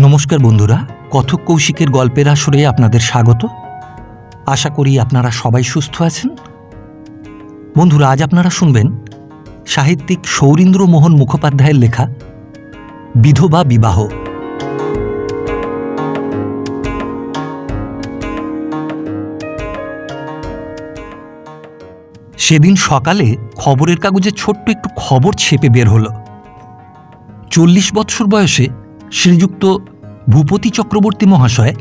নমস্কার বন্ধুরা, কথক কৌশিকের গল্পের আসরে আপনাদের স্বাগত। আশা করি আপনারা সবাই সুস্থ আছেন। বন্ধুরা, আজ আপনারা শুনবেন সাহিত্যিক সৌরীন্দ্রমোহন মুখোপাধ্যায়ের লেখা বিধবা বিবাহ। সেদিন সকালে খবরের কাগজে ছোট্ট একটু খবর ছেপে বের হলো। 40 বৎসর বয়সে শ্রীযুক্ত ভূপতি চক্রবর্তী মহাশয়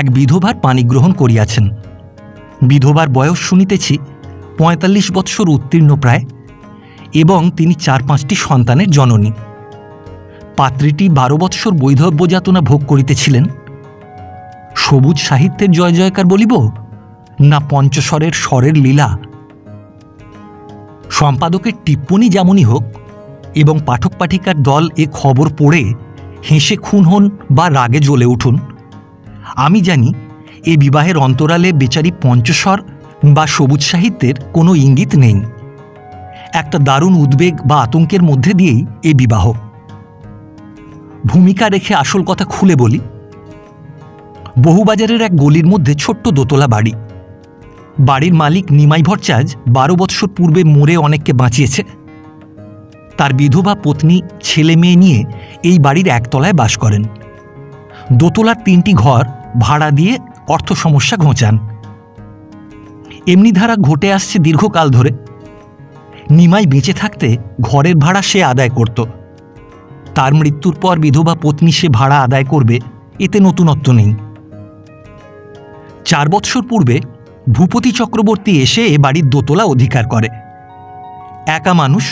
এক বিধবার পাণিগ্রহণ করিয়াছেন। বিধবার বয়স শুনিতেছি 45 বৎসর উত্তীর্ণ প্রায়, এবং তিনি 4-5টি সন্তানের জননী। পাত্রীটি 12 বৎসর বৈধব্য যাতনা ভোগ করিতেছিলেন। সবুজ সাহিত্যের জয় জয়কার বলিব, না পঞ্চস্বরের স্বরের লীলা? সম্পাদকের টিপ্পনী যেমনই হোক, এবং পাঠক পাঠিকার দল এ খবর পড়ে হেসে খুন হন বা রাগে জ্বলে উঠুন, আমি জানি এ বিবাহের অন্তরালে বেচারি পঞ্চস্বর বা সবুজ সাহিত্যের কোনো ইঙ্গিত নেই। একটা দারুণ উদ্বেগ বা আতঙ্কের মধ্যে দিয়েই এ বিবাহ। ভূমিকা রেখে আসল কথা খুলে বলি। বহুবাজারের এক গলির মধ্যে ছোট্ট দোতলা বাড়ি। বাড়ির মালিক নিমাই ভট্টাচার্য 12 বৎসর পূর্বে মরে অনেককে বাঁচিয়েছে। তার বিধবা পত্নী ছেলে মেয়ে নিয়ে এই বাড়ির একতলায় বাস করেন। দোতলার 3টি ঘর ভাড়া দিয়ে অর্থ সমস্যা ঘোচান। এমনি ধারা ঘটে আসছে দীর্ঘকাল ধরে। নিমাই বেঁচে থাকতে ঘরের ভাড়া সে আদায় করত। তার মৃত্যুর পর বিধবা পত্নী সে ভাড়া আদায় করবে, এতে নতুনত্ব নেই। 4 বৎসর পূর্বে ভূপতি চক্রবর্তী এসে এ বাড়ির দোতলা অধিকার করে। একা মানুষ,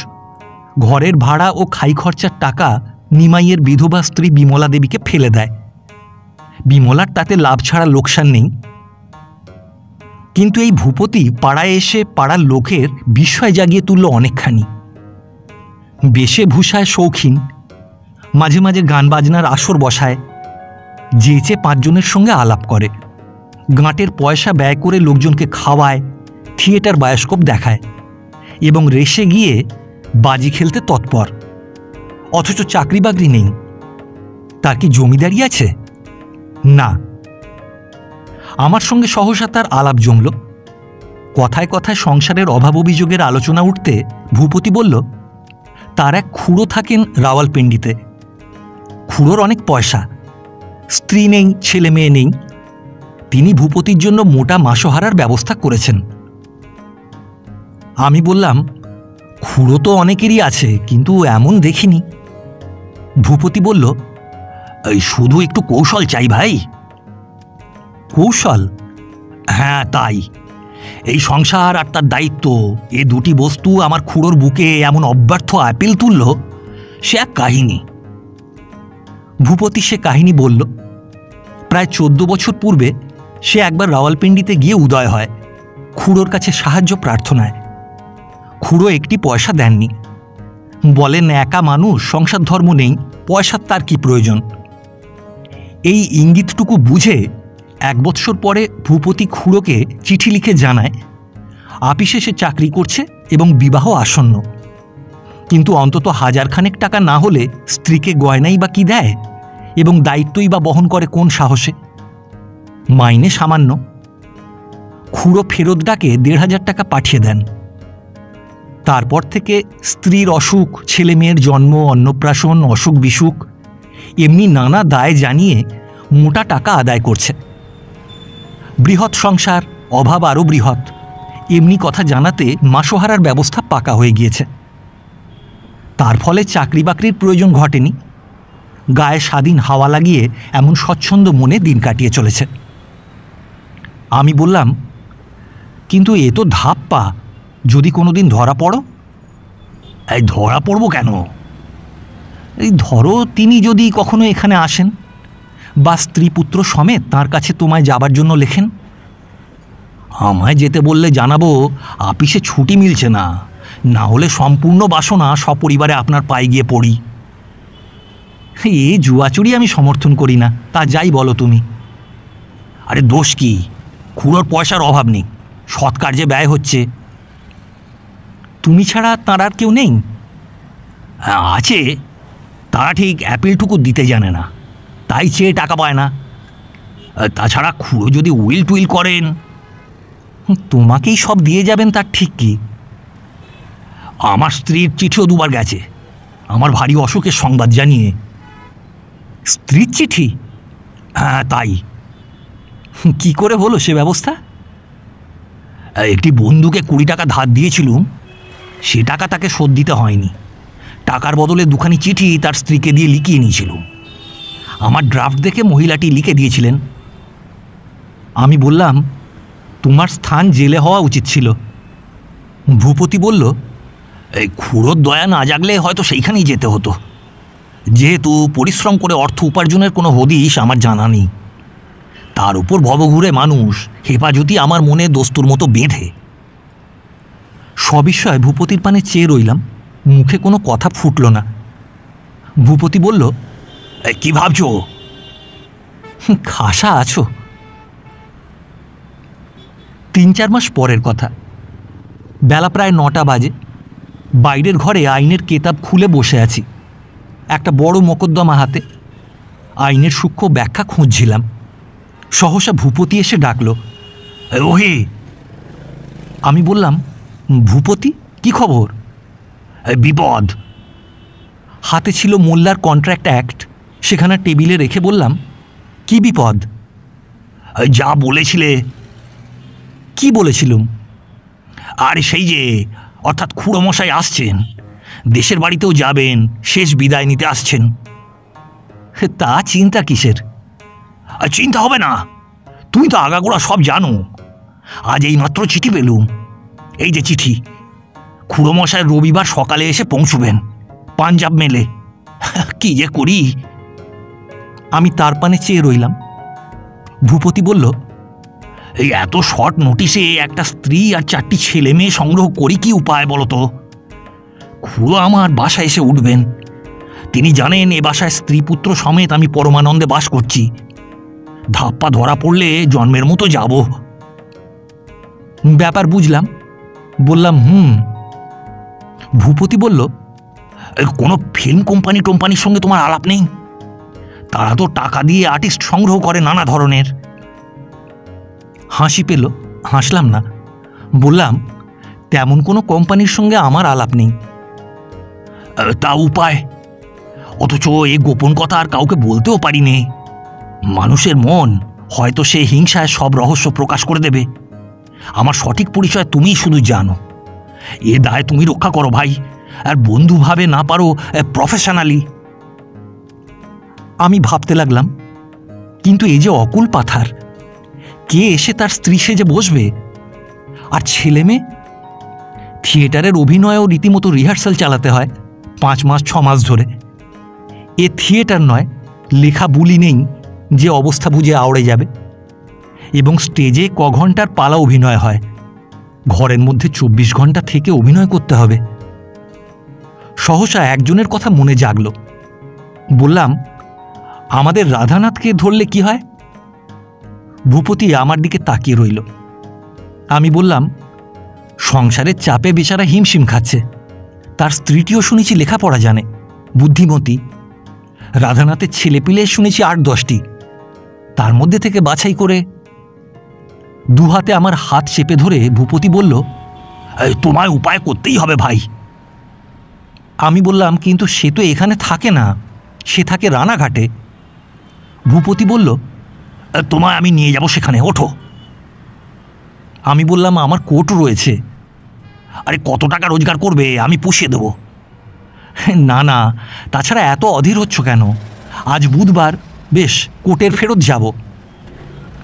ঘরের ভাড়া ও খাই খরচার টাকা নিমাইয়ের বিধবা স্ত্রী বিমলা দেবীকে ফেলে দেয়। বিমলার তাতে লাভ ছাড়া লোকসান নেই। কিন্তু এই ভূপতি পাড়ায় এসে পাড়ার লোকের বিস্ময় জাগিয়ে তুলল অনেকখানি। বেশে ভূষায় শৌখিন, মাঝে মাঝে গান বাজনার আসর বসায়, যেচে 5 জনের সঙ্গে আলাপ করে, গাঁটের পয়সা ব্যয় করে লোকজনকে খাওয়ায়, থিয়েটার বায়োস্কোপ দেখায়, এবং রেসে গিয়ে বাজি খেলতে তৎপর। অথচ চাকরি বাকরি নেই। তার কি জমিদারি আছে? না। আমার সঙ্গে সহসা তার আলাপ জমল। কথায় কথায় সংসারের অভাব অভিযোগের আলোচনা উঠতে ভূপতি বলল, তার এক খুড়ো থাকেন রাওয়ালপিন্ডিতে। খুড়োর অনেক পয়সা, স্ত্রী নেই, ছেলে মেয়ে নেই। তিনি ভূপতির জন্য মোটা মাসোহারার ব্যবস্থা করেছেন। আমি বললাম, খুড়ো তো অনেকেরই আছে, কিন্তু এমন দেখিনি। ভূপতি বলল, শুধু একটু কৌশল চাই ভাই। কৌশল? হ্যাঁ, তাই। এই সংসার আর তার দায়িত্ব, এ দুটি বস্তু আমার খুড়োর বুকে এমন অব্যর্থ অ্যাপিল তুলল, সে এক কাহিনী। ভূপতি সে কাহিনী বলল। প্রায় 14 বছর পূর্বে সে একবার রাওয়ালপিন্ডিতে গিয়ে উদয় হয় খুড়োর কাছে সাহায্য প্রার্থনায়। খুড়ো একটি পয়সা দেননি। বলেন, একা মানুষ, সংসার ধর্ম নেই, পয়সার তার কি প্রয়োজন। এই ইঙ্গিতটুকু বুঝে 1 বৎসর পরে ভূপতি খুড়োকে চিঠি লিখে জানায় আপিসে সে চাকরি করছে এবং বিবাহ আসন্ন, কিন্তু অন্তত 1000 খানেক টাকা না হলে স্ত্রীকে গয়নাই বা কি দেয়, এবং দায়িত্বই বা বহন করে কোন সাহসে। মাইনে সামান্য। খুড়ো ফেরত ডাকে 1500 টাকা পাঠিয়ে দেন। তারপর থেকে স্ত্রীর অসুখ, ছেলে মেয়ের জন্ম, অন্নপ্রাশন, অসুখ বিসুখ, এমনি নানা দায় জানিয়ে মোটা টাকা আদায় করছে। বৃহৎ সংসার, অভাব আরও বৃহৎ, এমনি কথা জানাতে মাসোহারার ব্যবস্থা পাকা হয়ে গিয়েছে। তার ফলে চাকরি বাকরির প্রয়োজন ঘটেনি। গায়ে স্বাধীন হাওয়া লাগিয়ে এমন স্বচ্ছন্দ মনে দিন কাটিয়ে চলেছে। আমি বললাম, কিন্তু এ তো ধাপ্পা, যদি কোনোদিন ধরা পড়ো। এই ধরা পড়ব কেন? এই ধরো, তিনি যদি কখনো এখানে আসেন, বা স্ত্রী পুত্র সমেত তাঁর কাছে তোমায় যাবার জন্য লেখেন। আমায় যেতে বললে জানাবো, আপিসে ছুটি মিলছে না, না হলে সম্পূর্ণ বাসনা সপরিবারে আপনার পায়ে গিয়ে পড়ি। এ জুয়াচুরি আমি সমর্থন করি না, তা যাই বলো তুমি। আরে দোষ কি? খুড়োর পয়সার অভাব নেই, সৎ কার্যে ব্যয় হচ্ছে। তুমি ছাড়া তাঁর আর কেউ নেই? আছে, তারা ঠিক অ্যাপিলটুকু দিতে জানে না। তাই চেয়ে টাকা পায় না। তাছাড়া খুড়ো যদি উইল টুইল করেন, তোমাকেই সব দিয়ে যাবেন তার ঠিক কি? আমার স্ত্রীর চিঠিও দুবার গেছে আমার ভারী অসুখের সংবাদ জানিয়ে। স্ত্রীর চিঠি? হ্যাঁ তাই। কি করে হলো সে ব্যবস্থা? একটি বন্ধুকে 20 টাকা ধার দিয়েছিলুম, সে টাকা তাকে শোধ দিতে হয়নি। টাকার বদলে 2খানি চিঠি তার স্ত্রীকে দিয়ে লিখিয়ে নিয়েছিল। আমার ড্রাফট দেখে মহিলাটি লিখে দিয়েছিলেন। আমি বললাম, তোমার স্থান জেলে হওয়া উচিত ছিল। ভূপতি বলল, এই খুড়োর দয়া না জাগলে হয়তো সেইখানেই যেতে হতো। যেহেতু পরিশ্রম করে অর্থ উপার্জনের কোনো হদিশ আমার জানা নেই, তার উপর ভবঘুরে মানুষ, হেফাজতি আমার মনে দস্তুর মতো বেঁধে। সবিষয়ে ভূপতির পানে চেয়ে রইলাম, মুখে কোনো কথা ফুটল না। ভূপতি বলল, কি ভাবছো? খাসা আছো। 3-4 মাস পরের কথা। বেলা প্রায় 9টা বাজে। বাইরের ঘরে আইনের কেতাব খুলে বসে আছি, একটা বড় মোকদ্দমা হাতে। আইনের সূক্ষ্ম ব্যাখ্যা খুঁজছিলাম। সহসা ভূপতি এসে ডাকল, ওহে। আমি বললাম, ভূপতি, কি খবর? বিপদ। হাতে ছিল মোল্লার কন্ট্রাক্ট অ্যাক্ট, সেখানে টেবিলে রেখে বললাম, কি বিপদ? যা বলেছিলে। কি বলেছিলুম? আরে সেই যে, অর্থাৎ খুড়োমশাই আসছেন, দেশের বাড়িতেও যাবেন, শেষ বিদায় নিতে আসছেন। তা চিন্তা কিসের? চিন্তা হবে না, তুমি তো আগাগোড়া সব জানো। আজ এইমাত্র চিঠি পেলুম। এই যে চিঠি, খুড়োমশাই রবিবার সকালে এসে পৌঁছবেন পাঞ্জাব মেলে। কি যে করি। আমি তার পানে চেয়ে রইলাম। ভূপতি বলল, এই এত শর্ট নোটিশে একটা স্ত্রী আর 4টি ছেলে মেয়ে সংগ্রহ করি কি উপায় বলো তো? খুড়ো আমার বাসায় এসে উঠবেন। তিনি জানেন এ বাসায় স্ত্রী পুত্র সমেত আমি পরমানন্দে বাস করছি। ধাপ্পা ধরা পড়লে জন্মের মতো যাব। ব্যাপার বুঝলাম। বললাম, ভূপতি বলল, কোনো ফিল্ম কোম্পানির সঙ্গে তোমার আলাপ নেই? তারা তো টাকা দিয়ে আর্টিস্ট সংগ্রহ করে নানা ধরনের। হাসি পেল, হাসলাম না। বললাম, তেমন কোনো কোম্পানির সঙ্গে আমার আলাপ নেই। তা উপায়? অথচ এ গোপন কথা আর কাউকে বলতেও পারিনি। মানুষের মন, হয়তো সে হিংসায় সব রহস্য প্রকাশ করে দেবে। আমার সঠিক পরিচয় তুমিই শুধু জানো। এ দায় তুমি রক্ষা করো ভাই, আর বন্ধুভাবে না পারো প্রফেশনালি। আমি ভাবতে লাগলাম, কিন্তু এই যে অকুল পাথার, কে এসে তার স্ত্রী সেজে বসবে? আর ছেলে মেয়ে? থিয়েটারের অভিনয়ও রীতিমতো রিহার্সাল চালাতে হয় 5 মাস 6 মাস ধরে। এ থিয়েটার নয়, লেখা বুলি নেই যে অবস্থা বুঝে আওড়ে যাবে। এবং স্টেজে ঘন্টার পালা অভিনয় হয়, ঘরের মধ্যে 24 ঘন্টা থেকে অভিনয় করতে হবে। সহসা একজনের কথা মনে জাগল। বললাম, আমাদের রাধানাথকে ধরলে কি হয়? ভূপতি আমার দিকে তাকিয়ে রইল। আমি বললাম, সংসারের চাপে বেচারা হিমশিম খাচ্ছে। তার স্ত্রীটিও শুনেছি লেখাপড়া জানে, বুদ্ধিমতী। রাধানাথের ছেলেপিলে শুনেছি 8-10টি। তার মধ্যে থেকে বাছাই করে। দুহাতে আমার হাত চেপে ধরে ভূপতি বলল, তোমায় উপায় করতেই হবে ভাই। আমি বললাম, কিন্তু সে তো এখানে থাকে না, সে থাকে রানাঘাটে। ভূপতি বলল, তোমায় আমি নিয়ে যাব সেখানে, ওঠো। আমি বললাম, আমার কোর্ট রয়েছে। আরে কত টাকা রোজগার করবে, আমি পুষিয়ে দেব। না না, তাছাড়া এত অধীর হচ্ছ কেন? আজ বুধবার, বেশ, কোর্টের ফেরত যাব।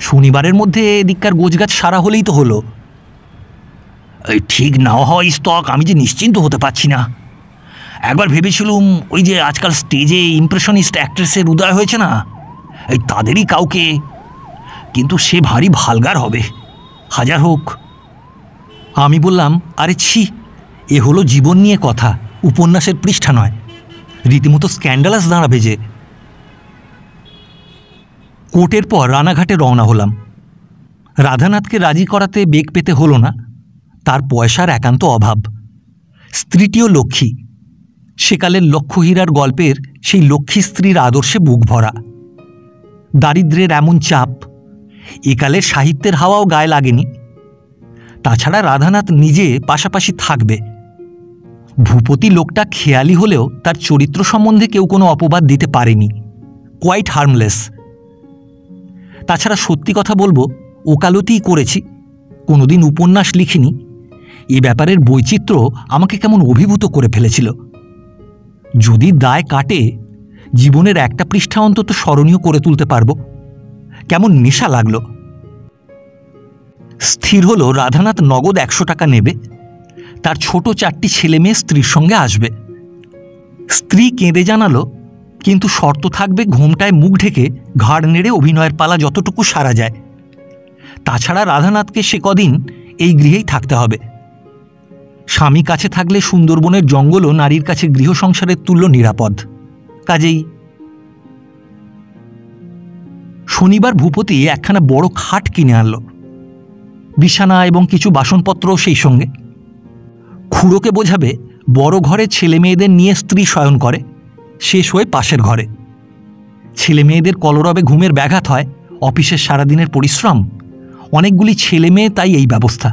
শনিবারের মধ্যে এদিককার গোছগাছ সারা হলেই তো হলো। ঠিক নাও হওয়া স্টক আমি যে নিশ্চিন্ত হতে পারছি না। একবার ভেবেছিলুম, ওই যে আজকাল স্টেজে ইমপ্রেশনিস্ট অ্যাক্ট্রেসের উদয় হয়েছে না, এই তাদেরই কাউকে। কিন্তু সে ভারী ভালগার হবে, হাজার হোক। আমি বললাম, আরে ছি, এ হলো জীবন নিয়ে কথা, উপন্যাসের পৃষ্ঠা নয়। রীতিমতো স্ক্যান্ডালাস দাঁড়াবে যে। কোর্টের পর রানাঘাটে রওনা হলাম। রাধানাথকে রাজি করাতে বেগ পেতে হলো না, তার পয়সার একান্ত অভাব। স্ত্রীটিও লক্ষ্মী, সেকালের লক্ষ্যহীরার গল্পের সেই লক্ষ্মী স্ত্রীর আদর্শে বুক ভরা। দারিদ্র্যের এমন চাপ একালের সাহিত্যের হাওয়াও গায়ে লাগেনি। তাছাড়া রাধানাথ নিজে পাশাপাশি থাকবে। ভূপতি লোকটা খেয়ালি হলেও তার চরিত্র সম্বন্ধে কেউ কোনো অপবাদ দিতে পারেনি, কোয়াইট হার্মলেস। তাছাড়া সত্যি কথা বলবো, ওকালতিই করেছি, কোনোদিন উপন্যাস লিখিনি। এ ব্যাপারের বৈচিত্র্য আমাকে কেমন অভিভূত করে ফেলেছিল। যদি দায় কাটে, জীবনের একটা পৃষ্ঠা অন্তত স্মরণীয় করে তুলতে পারব। কেমন নেশা লাগলো। স্থির হলো রাধানাথ নগদ 100 টাকা নেবে, তার ছোট 4টি ছেলে মেয়ে স্ত্রীর সঙ্গে আসবে। স্ত্রী কেঁদে জানালো, কিন্তু শর্ত থাকবে ঘোমটায় মুখ ঢেকে ঘাড় নেড়ে অভিনয়ের পালা যতটুকু সারা যায়। তাছাড়া রাধানাথকে সে কদিন এই গৃহেই থাকতে হবে। স্বামী কাছে থাকলে সুন্দরবনের জঙ্গলও নারীর কাছে গৃহ সংসারের তুল্য নিরাপদ। কাজেই শনিবার ভূপতি একখানা বড় খাট কিনে আনলো, বিছানা এবং কিছু বাসনপত্রও সেই সঙ্গে। খুড়োকে বোঝাবে বড় ঘরে ছেলে মেয়েদের নিয়ে স্ত্রী শয়ন করে, শেষ হয়ে পাশের ঘরে। ছেলে মেয়েদের কলরবে ঘুমের ব্যাঘাত হয়, অফিসের সারাদিনের পরিশ্রম, অনেকগুলি ছেলে মেয়ে, তাই এই ব্যবস্থা।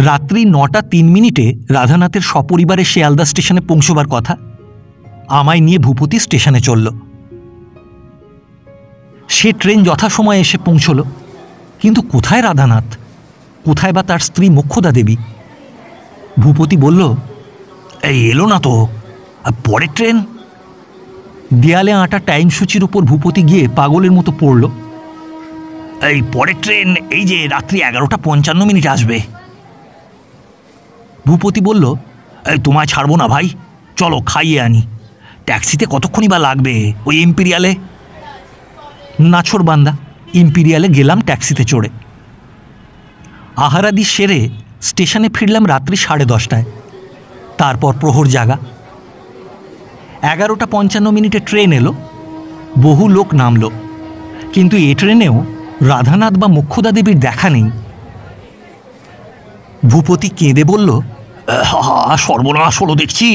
রাত্রি 9:03 রাধানাথের সপরিবারে শিয়ালদা স্টেশনে পৌঁছবার কথা। আমায় নিয়ে ভূপতি স্টেশনে চলল। সে ট্রেন যথাসময়ে এসে পৌঁছল, কিন্তু কোথায় রাধানাথ, কোথায় বা তার স্ত্রী মোক্ষদা দেবী? ভূপতি বলল, এই এলো না তো, পরের ট্রেন। দেয়ালে আঁটা টাইমসূচির উপর ভূপতি গিয়ে পাগলের মতো পড়ল। এই পরের ট্রেন এই যে রাত্রি 11:55 আসবে। ভূপতি বলল, এই তোমায় ছাড়বো না ভাই, চলো খাইয়ে আনি। ট্যাক্সিতে কতক্ষণই বা লাগবে? ওই ইম্পিরিয়ালে। নাছোড়বান্দা, ইম্পিরিয়ালে গেলাম ট্যাক্সিতে চড়ে। আহারাদি সেরে স্টেশনে ফিরলাম রাত্রি 10:30। তারপর প্রহর জাগা। 11:55 ট্রেন এলো, বহু লোক নামল, কিন্তু এ ট্রেনেও রাধানাথ বা মোক্ষদা দেবীর দেখা নেই। ভূপতি কেঁদে বলল, সর্বনাশ হলো দেখছি,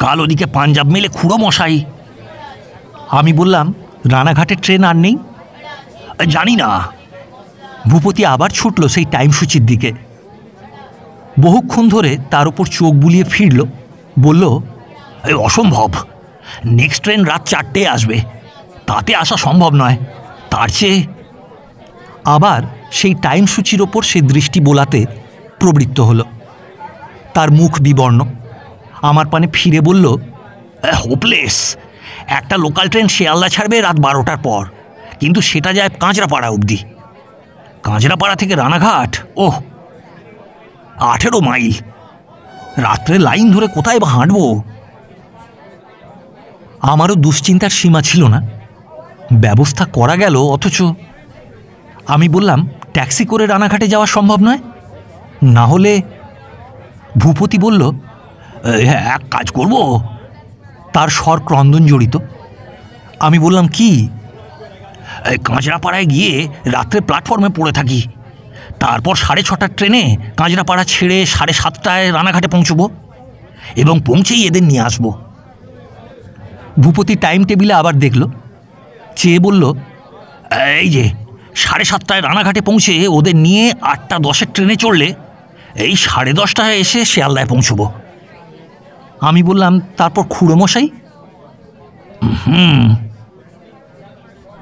কাল ওদিকে পাঞ্জাব মেলে খুঁড়ো মশাই। আমি বললাম, রানাঘাটের ট্রেন আর নেই? জানি না। ভূপতি আবার ছুটল সেই টাইমসূচির দিকে। বহুক্ষণ ধরে তার উপর চোখ বুলিয়ে ফিরল, বলল, অসম্ভব, নেক্সট ট্রেন রাত 4টে আসবে, তাতে আসা সম্ভব নয়। তার চেয়ে। আবার সেই টাইমসূচির ওপর সে দৃষ্টি বোলাতে প্রবৃত্ত হল। তার মুখ বিবর্ণ। আমার পানে ফিরে বলল, হোপলেস। একটা লোকাল ট্রেন শিয়ালদা ছাড়বে রাত 12টার পর, কিন্তু সেটা যায় কাঁচরাপাড়া অবধি। কাঁচরাপাড়া থেকে রানাঘাট, ওহ, 18 মাইল। রাত্রে লাইন ধরে কোথায় বা হাঁটব? আমারও দুশ্চিন্তার সীমা ছিল না। ব্যবস্থা করা গেল, অথচ আমি বললাম, ট্যাক্সি করে রানাঘাটে যাওয়া সম্ভব নয়? না হলে? ভূপতি বলল, হ্যাঁ, এক কাজ করব। তার স্বর ক্রন্দন জড়িত। আমি বললাম, কি? কাঁচরাপাড়ায় গিয়ে রাত্রে প্ল্যাটফর্মে পড়ে থাকি, তারপর 6:30টার ট্রেনে কাঁচরাপাড়া ছেড়ে 7:30টায় রানাঘাটে পৌঁছব এবং পৌঁছেই এদের নিয়ে আসব। ভূপতি টাইম টেবিলে আবার দেখল, চেয়ে বলল, এই যে 7:30টায় রানাঘাটে পৌঁছে ওদের নিয়ে 8:10 ট্রেনে চড়লে এই 10:30টায় এসে শিয়ালদায় পৌঁছব। আমি বললাম, তারপর খুড়োমশাই?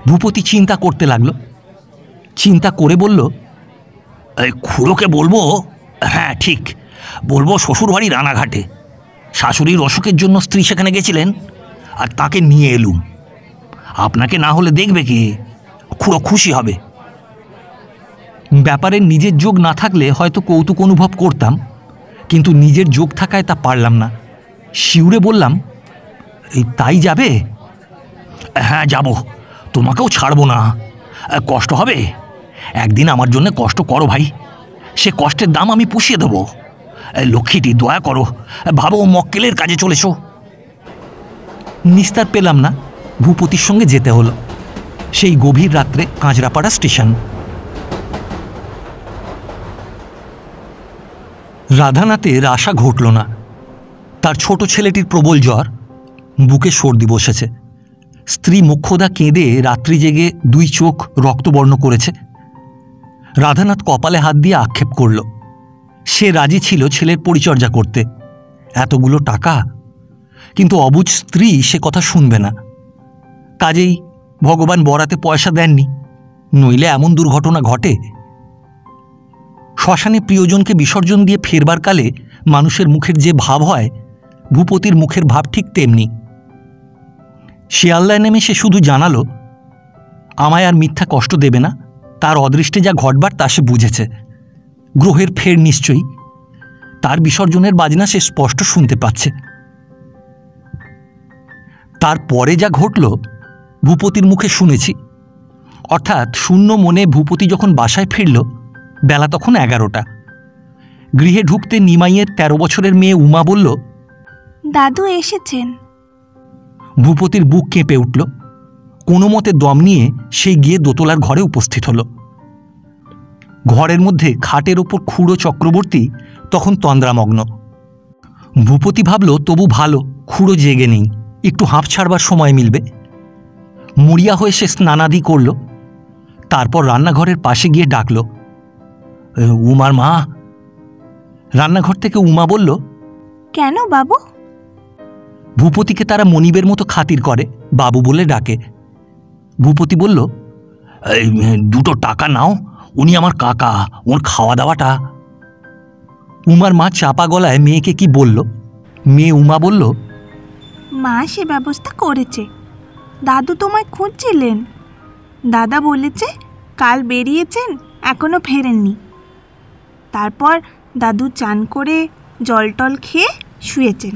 ভূপতি চিন্তা করতে লাগলো। চিন্তা করে বলল, খুড়োকে বলবো, হ্যাঁ ঠিক, বলবো শ্বশুরবাড়ি রানাঘাটে, শাশুড়ির অসুখের জন্য স্ত্রী সেখানে গেছিলেন, আর তাকে নিয়ে এলুম। আপনাকে না হলে দেখবে কি, খুড়ো খুশি হবে। ব্যাপারে নিজের যোগ না থাকলে হয়তো কৌতুক অনুভব করতাম, কিন্তু নিজের যোগ থাকায় তা পারলাম না। শিউরে বললাম, এই তাই যাবে? হ্যাঁ যাব, তোমাকেও ছাড়বো না। কষ্ট হবে, একদিন আমার জন্য কষ্ট করো ভাই, সে কষ্টের দাম আমি পুষিয়ে দেবো। লক্ষ্মীটি, দয়া করো, ভাবো মক্কেলের কাজে চলেছ। নিস্তার পেলাম না, ভূপতির সঙ্গে যেতে হলো। সেই গভীর রাত্রে কাঁচরাপাড়া স্টেশন। রাধানাথের আশা ঘটল না। তার ছোট ছেলেটির প্রবল জ্বর, বুকে সর্দি বসেছে, স্ত্রী মোক্ষদা কেঁদে রাত্রি জেগে 2 চোখ রক্তবর্ণ করেছে। রাধানাথ কপালে হাত দিয়ে আক্ষেপ করল। সে রাজি ছিল ছেলের পরিচর্যা করতে, এতগুলো টাকা, কিন্তু অবুঝ স্ত্রী সে কথা শুনবে না। কাজেই ভগবান বরাতে পয়সা দেননি, নইলে এমন দুর্ঘটনা ঘটে। শ্মশানে প্রিয়জনকে বিসর্জন দিয়ে ফেরবার কালে মানুষের মুখের যে ভাব হয়, ভূপতির মুখের ভাব ঠিক তেমনি। শিয়ালদায় নেমে সে শুধু জানালো, আমায় আর মিথ্যা কষ্ট দেবে না, তার অদৃষ্টে যা ঘটবার তা সে বুঝেছে। গ্রহের ফের নিশ্চয়ই, তার বিসর্জনের বাজনা সে স্পষ্ট শুনতে পাচ্ছে। তারপরে যা ঘটল ভূপতির মুখে শুনেছি। অর্থাৎ শূন্য মনে ভূপতি যখন বাসায় ফিরল, বেলা তখন 11টা। গৃহে ঢুকতে নিমাইয়ের 13 বছরের মেয়ে উমা বলল, দাদু এসেছেন। ভূপতির বুক কেঁপে উঠল। কোনো মতে দম নিয়ে সে গিয়ে দোতলার ঘরে উপস্থিত হল। ঘরের মধ্যে খাটের ওপর খুড়ো চক্রবর্তী তখন তন্দ্রামগ্ন। ভূপতি ভাবল তবু ভালো, খুড়ো জেগে নেই, একটু হাঁপ ছাড়বার সময় মিলবে। মরিয়া হয়ে সে স্নানাদি করল। তারপর রান্নাঘরের পাশে গিয়ে ডাকল, উমার মা। রান্নাঘর থেকে উমা বলল, কেন বাবু? ভূপতিকে তারা মনিবের মতো খাতির করে, বাবু বলে ডাকে। ভূপতি বলল, 2 টাকা নাও, উনি আমার কাকা, ওর খাওয়া দাওয়াটা। উমার মা চাপা গলায় মেয়েকে কি বলল। মেয়ে উমা বলল, মা সে ব্যবস্থা করেছে। দাদু তোমায় খুঁজছিলেন। দাদা বলেছে কাল বেরিয়েছেন, এখনো ফেরেননি। তারপর দাদু চান করে জল টল খেয়ে শুয়েছেন।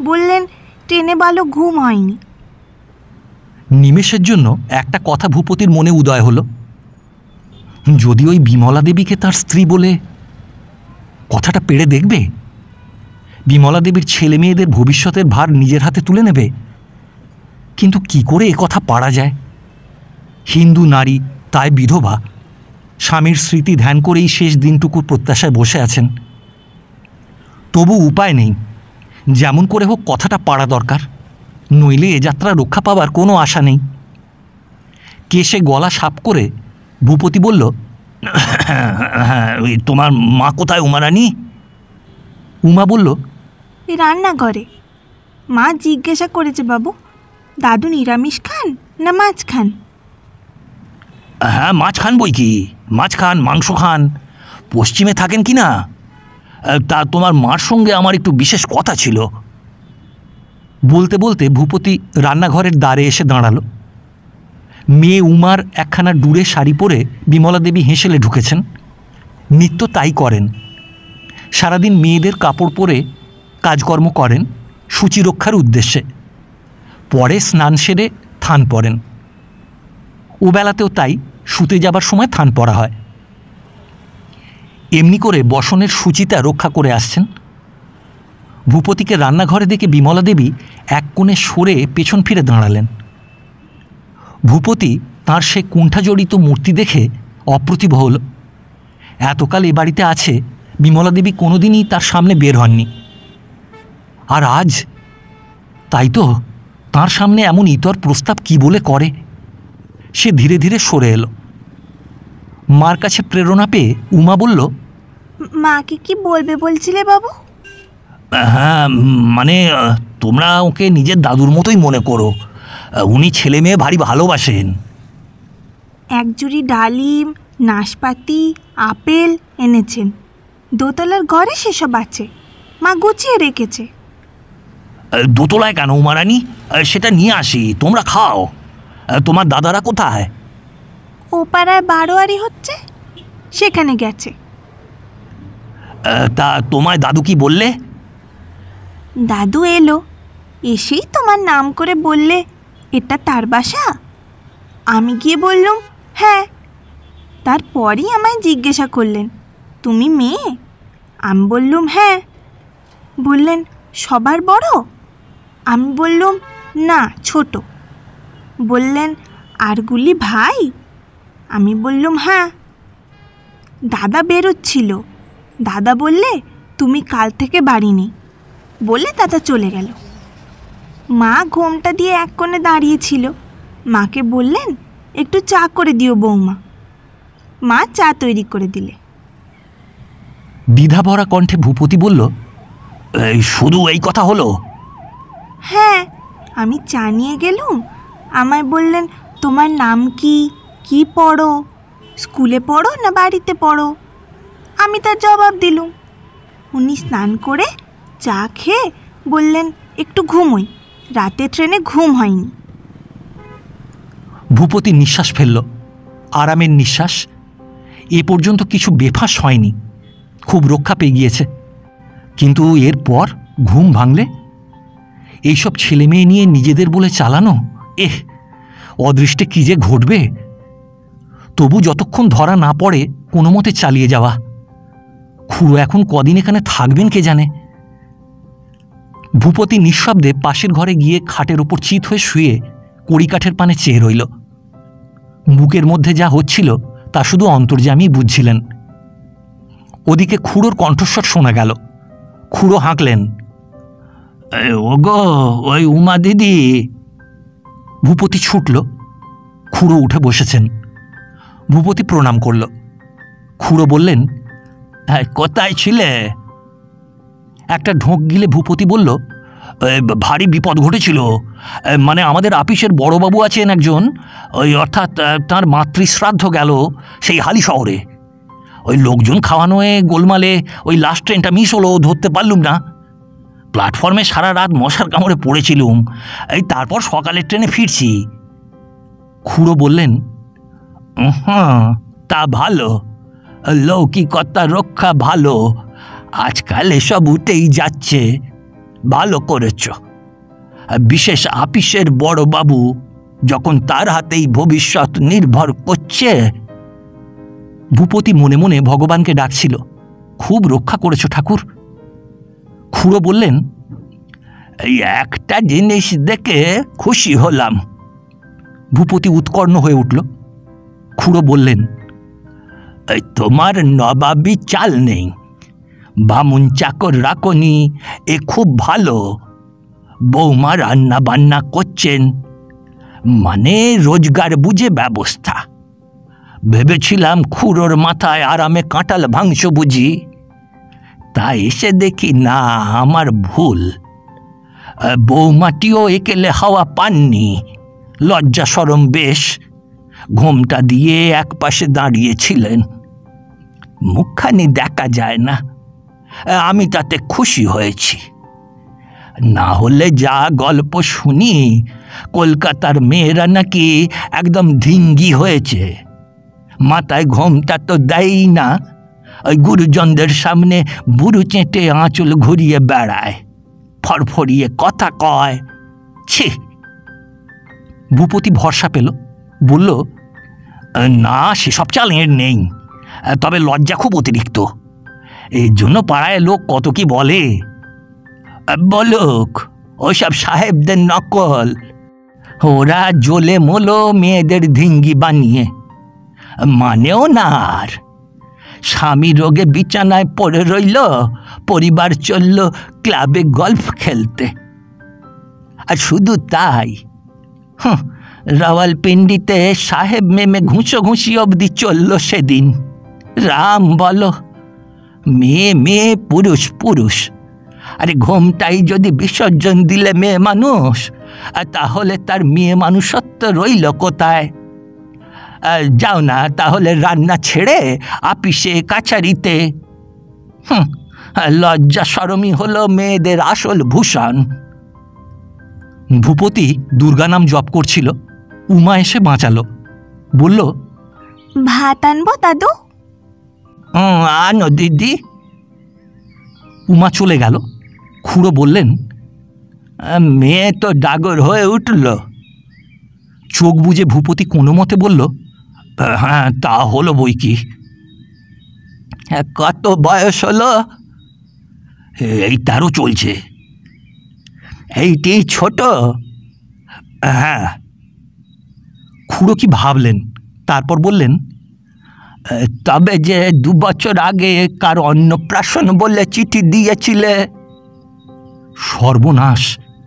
বললেন ট্রেনে ভালো ঘুম হয়নি। নিমেষের জন্য একটা কথা ভূপতির মনে উদয় হল, যদি ওই বিমলা দেবীকে তার স্ত্রী বলে কথাটা পেড়ে দেখবে, বিমলা দেবীর ছেলে মেয়েদের ভবিষ্যতের ভার নিজের হাতে তুলে নেবে। কিন্তু কি করে এ কথা পারা যায়? হিন্দু নারী, তাই বিধবা, স্বামীর স্মৃতি ধ্যান করেই শেষ দিনটুকুর প্রত্যাশায় বসে আছেন। তবু উপায় নেই, যেমন করে হোক কথাটা পাড়া দরকার, নইলে এ যাত্রা রক্ষা পাবার কোনো আশা নেই। কেশে গলা সাপ করে ভূপতি বলল, তোমার মা কোথায় উমারানী? উমা বলল, রান্নাঘরে। মা জিজ্ঞাসা করেছে বাবু, দাদু নিরামিষ খান না মাছ খান? হ্যাঁ, মাছ খান বই কি, মাছ খান, মাংস খান। পশ্চিমে থাকেন কি না? তা তোমার মার সঙ্গে আমার একটু বিশেষ কথা ছিল। বলতে বলতে ভূপতি রান্নাঘরের দ্বারে এসে দাঁড়াল। মেয়ে উমার একখানা ডুরে শাড়ি পরে বিমলা দেবী হেসেলে ঢুকেছেন। নিত্য তাই করেন। সারাদিন মেয়েদের কাপড় পরে কাজকর্ম করেন সূচি রক্ষার উদ্দেশ্যে। পরে স্নান সেরে থান পরেন। ওবেলাতেও তাই, শুতে যাবার সময় থান পরা হয়। এমনি করে বসনের সূচিতা রক্ষা করে আসছেন। ভূপতিকে রান্নাঘরে দেখে বিমলা দেবী এক কোণে সরে পেছন ফিরে দাঁড়ালেন। ভূপতি তাঁর সে কুণ্ঠাজড়িত মূর্তি দেখে অপ্রতিভ হল। এতকাল এ বাড়িতে আছে, বিমলা দেবী কোনোদিনই তার সামনে বের হননি। আর আজ তাই তো, তাঁর সামনে এমন ইতর প্রস্তাব কি বলে করে। সে ধীরে ধীরে সরে এলো। মার কাছে প্রেরণা পেয়ে উমা বলল, মাকে কি বলবে বলছিলে বাবু? হ্যাঁ, মানে তোমরা ওকে নিজের দাদুর মতোই মনে করো। উনি ছেলে মেয়ে ভারী ভালোবাসেন। এক জুড়ি ডালিম, নাশপাতি, আপেল এনেছেন। দোতলার ঘরে সেসব আছে, মা গুছিয়ে রেখেছে। দোতলায় কেন উমারানী? সেটা নিয়ে আসি, তোমরা খাও। তোমার দাদারা কোথায়? ও পাড়ায় বারোয়ারি হচ্ছে, সেখানে গেছে। তা তোমায় দাদু কি বললে? দাদু এলো, এসেই তোমার নাম করে বললে এটা তার বাসা। আমি গিয়ে বললুম হ্যাঁ। তারপরই আমায় জিজ্ঞাসা করলেন, তুমি মেয়ে? আমি বললুম হ্যাঁ। বললেন সবার বড়? আমি বললুম না, ছোট। বললেন আরগুলি ভাই? আমি বললুম হ্যাঁ। দাদা বেরোচ্ছিল। দাদা বললে তুমি কাল থেকে বাড়ি নেই, বলে দাদা চলে গেল। মা ঘোমটা দিয়ে এক কোণে দাঁড়িয়েছিল। মাকে বললেন, একটু চা করে দিও বৌমা। মা চা তৈরি করে দিলে। দ্বিধা ভরা কণ্ঠে ভূপতি বলল, এই শুধু এই কথা হলো? হ্যাঁ, আমি চা নিয়ে গেলুম। আমায় বললেন, তোমার নাম কি, কি পড়ো, স্কুলে পড়ো না বাড়িতে পড়ো? আমি তার জবাব দিলুম। উনি স্নান করে চা খেয়ে বললেন, একটু ঘুমোই, রাতে ট্রেনে ঘুম হয়নি। ভূপতি নিঃশ্বাস ফেলল, আরামের নিঃশ্বাস। এ পর্যন্ত কিছু বেফাঁস হয়নি, খুব রক্ষা পেয়ে গিয়েছে। কিন্তু এরপর ঘুম ভাঙলে? এইসব ছেলে মেয়ে নিয়ে নিজেদের বলে চালানো, অদৃষ্টে কী যে ঘটবে। তবু যতক্ষণ ধরা না পড়ে কোনো মতে চালিয়ে যাওয়া। খুড়ো এখন কদিন এখানে থাকবেন কে জানে। ভূপতি নিঃশব্দে পাশের ঘরে গিয়ে খাটের ওপর চিত হয়ে শুয়ে কড়িকাঠের পানে চেয়ে রইল। বুকের মধ্যে যা হচ্ছিল তা শুধু অন্তর্যামী বুঝছিলেন। ওদিকে খুড়োর কণ্ঠস্বর শোনা গেল। খুড়ো হাঁকলেন, ওগো, ওই উমা দিদি। ভূপতি ছুটল। খুড়ো উঠে বসেছেন। ভূপতি প্রণাম করল। খুড়ো বললেন, কোথায় ছিলে? একটা ঢোক গিলে ভূপতি বলল, ভারী বিপদ ঘটেছিল। মানে আমাদের আপিসের বড়বাবু আছেন একজন, অর্থাৎ তাঁর মাতৃশ্রাদ্ধ গেল সেই হালি শহরে। ওই লোকজন খাওয়ানোয় গোলমালে ওই লাস্ট ট্রেনটা মিস হলো, ধরতে পারলুম না। প্ল্যাটফর্মে সারা রাত মশার কামড়ে পড়েছিলুম। তারপর সকালের ট্রেনে ফিরছি। খুড়ো বললেন, হ্যাঁ, তা ভালো, লৌকিকতা রক্ষা ভালো। আজকাল এসব উঠেই যাচ্ছে, ভালো করেছ। বিশেষ আপিসের বড়বাবু যখন তার হাতেই ভবিষ্যৎ নির্ভর করছে। ভূপতি মনে মনে ভগবানকে ডাকছিল, খুব রক্ষা করেছ ঠাকুর। খুড়ো বললেন, এই একটা জিনিস দেখে খুশি হলাম। ভূপতি উৎকর্ণ হয়ে উঠল। খুড়ো বললেন, তোমার নবাবী চাল নেই, বামুন চাকর রাখনি, এ খুব ভালো। বৌমা রান্না বান্না করছেন, মানে রোজগার বুঝে ব্যবস্থা। ভেবেছিলাম খুড়োর মাথায় আরামে কাঁঠাল ভাঙছ বুঝি, তা এসে দেখি না, আমার ভুল। বৌমাটিও একেলে হাওয়া পাননি, লজ্জা সরম বেশ। ঘোমটা দিয়ে এক পাশে দাঁড়িয়েছিলেন, মুখখানি দেখা যায় না। আমি তাতে খুশি হয়েছি। না হলে যা গল্প শুনি, কলকাতার মেয়েরা নাকি একদম ধিঙ্গি হয়েছে, মাথায় ঘোমটা তো দেয়ই না, ওই গুরুজনদের সামনে বুড়ো চেঁটে আঁচল ঘুরিয়ে বেড়ায়, ফরফরিয়ে কথা কয়। ছি! ভূপতি ভরসা পেল, বলল, না, সেসব চাল এর নেই, তবে লজ্জা খুব অতিরিক্ত। এর জন্য পাড়ায় লোক কত কি বলে। বলুক, ওসব সাহেবদের নকল। ওরা জ্বলে মোলো মেয়েদের ধিঙ্গি বানিয়ে, মানেও না। আর স্বামী রোগে বিছানায় পড়ে রইল, পরিবার চলল ক্লাবে গল্ফ খেলতে। আর শুধু তাই, রাওয়ালপিন্ডিতে সাহেব মেমে ঘুষোঘুষি অবধি চলল সেদিন। রাম বলো, মেয়ে মেয়ে, পুরুষ পুরুষ। আরে ঘোমটাই যদি বিসর্জন দিলে মেয়ে মানুষ, তাহলে তার মেয়ে মানুষত্ব রইল কোথায়? যাও না তাহলে রান্না ছেড়ে আপিসে কাছারিতে। লজ্জা শরমই হলো মেয়েদের আসল ভূষণ। ভূপতি দুর্গা নাম জপ করছিল। উমা এসে বাঁচালো, বলল, ভাত আনবো দাদু? আনো দিদি। উমা চলে গেল। খুড়ো বললেন, মেয়ে তো ডাগর হয়ে উঠল। চোখ বুজে ভূপতি কোনো মতে বলল, হ্যাঁ, তা হলো বই কি। কত বয়স হলো? এই 13 চলছে। এইটি ছোট? হ্যাঁ। খুড়ো কি ভাবলেন, তারপর বললেন, তবে যে 2 বছর আগে কার অন্নপ্রাশন বলে চিঠি দিয়েছিলে। সর্বনাশ!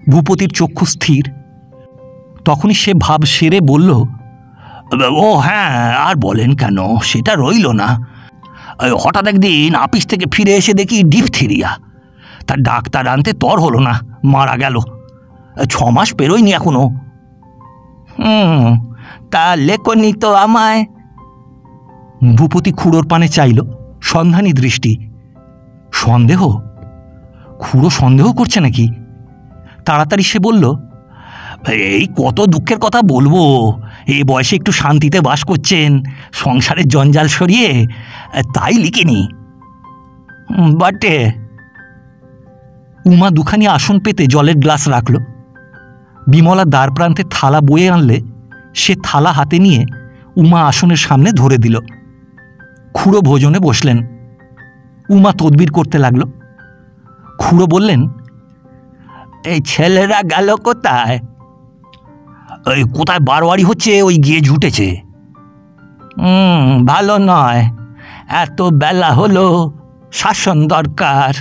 ভূপতির চক্ষু স্থির। তখনই সে ভাব সেরে বলল, ও হ্যাঁ, আর বলেন কেন, সেটা রইল না। হঠাৎ একদিন আপিস থেকে ফিরে এসে দেখি ডিপথেরিয়া। তার ডাক্তার আনতে তর হলো না, মারা গেল। 6 মাস পেরোয়নি এখনো। তা লেখনি তো আমায়। ভূপতি খুড়োর পানে চাইল, সন্ধানী দৃষ্টি। সন্দেহ? খুড়ো সন্দেহ করছে নাকি? তাড়াতাড়ি সে বলল, এই কত দুঃখের কথা বলবো, এই বয়সে একটু শান্তিতে বাস করছেন, সংসারের জঞ্জাল সরিয়ে, তাই লিখিনি। বটে। উমা দুখানি আসন পেতে জলের গ্লাস রাখল। বিমলা দ্বার প্রান্তে থালা বয়ে আনলে সে থালা হাতে নিয়ে উমা আসনের সামনে ধরে দিল। খুড়ো ভোজনে বসলেন। উমা তদবির করতে লাগল। খুড়ো বললেন, এই ছেলেরা গেল কোথায়? ওই কোথায় বারোয়ারি হচ্ছে, ওই গিয়ে জুটেছে। ভালো নয়, এত বেলা হলো, শাসন দরকার।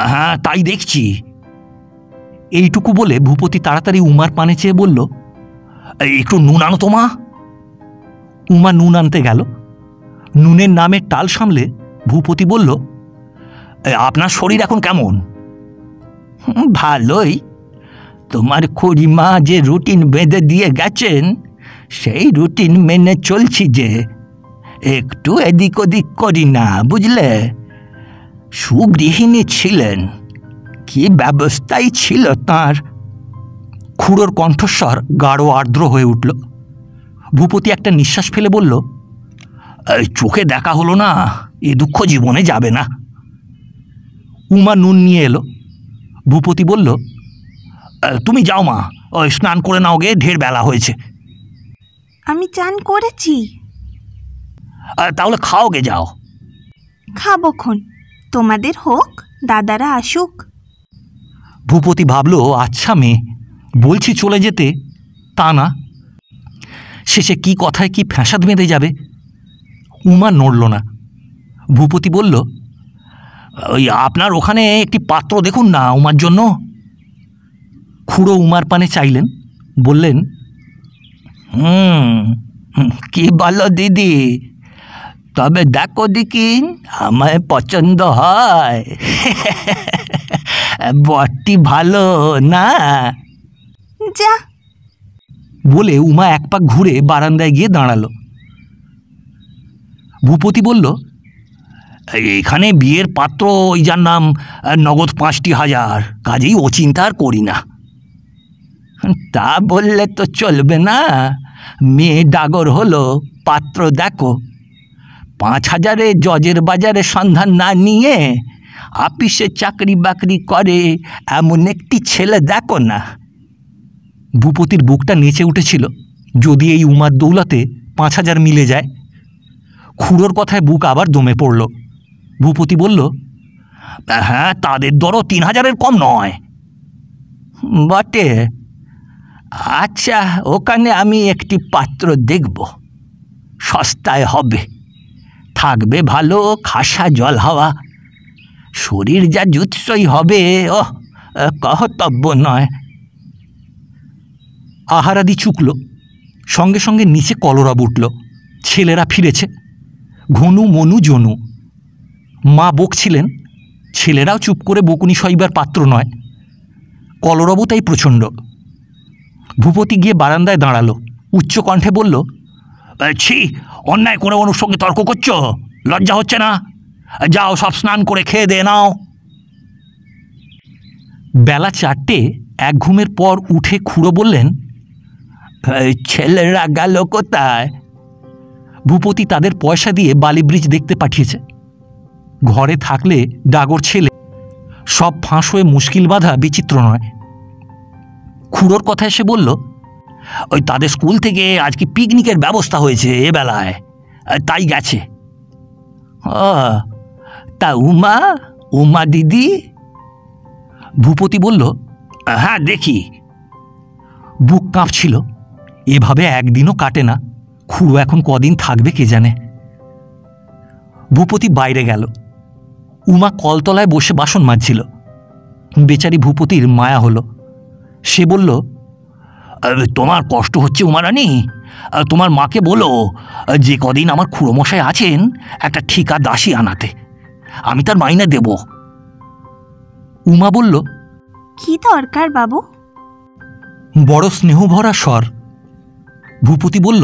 হ্যাঁ, তাই দেখছি। এইটুকু বলে ভূপতি তাড়াতাড়ি উমার পানে চেয়ে বলল, একটু নুন আনো তো মা। উমা নুন আনতে গেল। নুনের নামের টাল সামলে ভূপতি বলল, আপনার শরীর এখন কেমন? ভালোই। তোমার খুড়িমা যে রুটিন বেঁধে দিয়ে গেছেন, সেই রুটিন মেনে চলছি। যে একটু এদিক ওদিক করি না, বুঝলে। সুগৃহিণী ছিলেন, কি ব্যবস্থাই ছিল তাঁর। খুড়োর কণ্ঠস্বর গাঢ় আর্দ্র হয়ে উঠল। ভূপতি একটা নিঃশ্বাস ফেলে বলল, চোখে দেখা হলো না, এ দুঃখ জীবনে যাবে না। উমা নুন নিয়ে এলো। ভূপতি বলল, তুমি যাও মা, ওই স্নান করে নাও গে, ঢের বেলা হয়েছে। আমি চান করেছি। তাহলে খাও গে, যাও। খাবক্ষণ, তোমাদের হোক, দাদারা আসুক। ভূপতি ভাবল, আচ্ছা মেয়ে, বলছি চলে যেতে, তা না। শেষে কি কথায় কি ফ্যাসাদ বেঁধে যাবে। উমা নড়ল না। ভূপতি বলল, ওই আপনার ওখানে একটি পাত্র দেখুন না উমার জন্য। খুড়ো উমার পানে চাইলেন, বললেন, কি বলো দিদি, তবে দেখো দেখিন, আমায় পছন্দ হয়। বরটি ভালো না? যা বলে উমা এক পাক ঘুরে বারান্দায় গিয়ে দাঁড়ালো। ভূপতি বলল, এখানে বিয়ের পাত্র, ওই যার নাম নগদ 5,000, কাজেই ও চিন্তা আর করি না। তা বললে তো চলবে না, মেয়ে ডাগর হলো, পাত্র দেখো। 5,000-এ জজের বাজারে সন্ধান না নিয়ে আপিসে চাকরি বাকরি করে এমন একটি ছেলে দেখো না। ভূপতির বুকটা নেচে উঠেছিল, যদি এই উমার দৌলতে 5,000 মিলে যায়। খুড়োর কথায় বুক আবার দমে পড়ল। ভূপতি বলল, হ্যাঁ, তাদের দরও 3,000-এর কম নয়। বটে। আচ্ছা, ওখানে আমি একটি পাত্র দেখব, সস্তায় হবে, থাকবে ভালো, খাসা জল হাওয়া, শরীর যা জুৎসই হবে, ও কহতব্য নয়। আহারাদি চুকল। সঙ্গে সঙ্গে নিচে কলরব উঠল। ছেলেরা ফিরেছে, ঘনু, মনু, জনু। মা বকছিলেন, ছেলেরাও চুপ করে বকুনি সইবার পাত্র নয়। কলরবও তাই প্রচণ্ড। ভূপতি গিয়ে বারান্দায় দাঁড়ালো, উচ্চ কণ্ঠে বলল, ছি, অন্যায় করে অনুর সঙ্গে তর্ক করছো, লজ্জা হচ্ছে না? যাও, সব স্নান করে খেয়ে দে নাও। বেলা 4টে, এক ঘুমের পর উঠে খুড়ো বললেন, ছেলেরা গেল কোথায়? ভূপতি তাদের পয়সা দিয়ে বালি ব্রিজ দেখতে পাঠিয়েছে। ঘরে থাকলে ডাগর ছেলে, সব ফাঁস হয়ে মুশকিল বাঁধা বিচিত্র নয়। খুড়োর কথা এসে বলল, ওই তাদের স্কুল থেকে আজকে পিকনিকের ব্যবস্থা হয়েছে এ বেলায়, তাই গেছে। ও, তা উমা, উমা দিদি? ভূপতি বলল, হ্যাঁ দেখি। বুক কাঁপছিল। এভাবে একদিনও কাটে না। খুড়ো এখন কদিন থাকবে কে জানে। ভূপতি বাইরে গেল। উমা কলতলায় বসে বাসন মাজছিল। বেচারি ভূপতির মায়া হলো। সে বলল, তোমার কষ্ট হচ্ছে উমারানী, তোমার মাকে বলো যে কদিন আমার খুড়োমশাই আছেন একটা ঠিকা দাসী আনাতে, আমি তার মাইনে দেব। উমা বলল, কি দরকার বাবু? বড় স্নেহভরা স্বর। ভূপতি বলল,